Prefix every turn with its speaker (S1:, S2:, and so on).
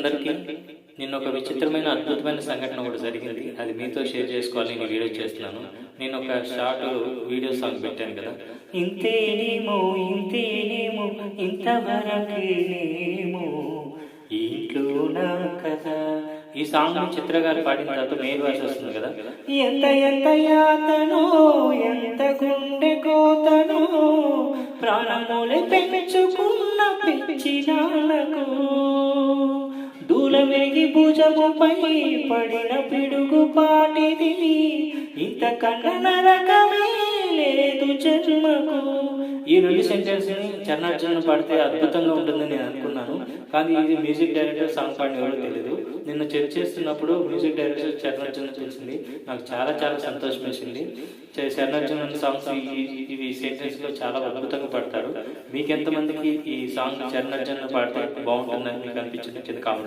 S1: అందరికీ నిన్న ఒక విచిత్రమైన అద్భుతమైన సంఘటన ఒకటి జరిగింది. అది మీతో షేర్ చేసుకోవాలి నేను వీడియో చేస్తున్నాను. నేను ఒక షార్ట్ వీడియో సాంగ్ పెట్టాను కదా, ఇంతేనేమో ఇంతేనేమో ఇంతవరకేనేమో ఈ ఇంట్లో నా కథ. ఈ సాంగ్ చిత్ర గారు పాడిన తర్వాత మెయిన్ వాయిస్ వస్తుంది కదా, ఎంత ఎంత యాతనో ఎంత గుండె కోతనో ప్రాణములే పెంచుకున్న పిచ్చినాలకు దూలమేగి భుజముపై పడిన పిడుగు పాటిది ఇంతకన్నా నరకమే లేదు జన్మకు. ఈ రెండు సెంటెన్స్ ని చరణార్జున పాడితే అద్భుతంగా ఉంటుందని నేను అనుకున్నాను. కానీ ఇది మ్యూజిక్ డైరెక్టర్ సాంగ్ పాడిన ఎవరో తెలియదు. నిన్న చెక్ చేస్తున్నప్పుడు మ్యూజిక్ డైరెక్టర్ చరణార్జున తెలిసింది. నాకు చాలా చాలా సంతోషం వేసింది. చరణార్జున సాంగ్స్ ఇవి సెంటెన్స్ లో చాలా అద్భుతంగా పాడతారు. మీకు ఎంతమందికి ఈ సాంగ్ చరణార్జున పాడితే బాగుంటుందని మీకు అనిపించింది కింద కామెంట్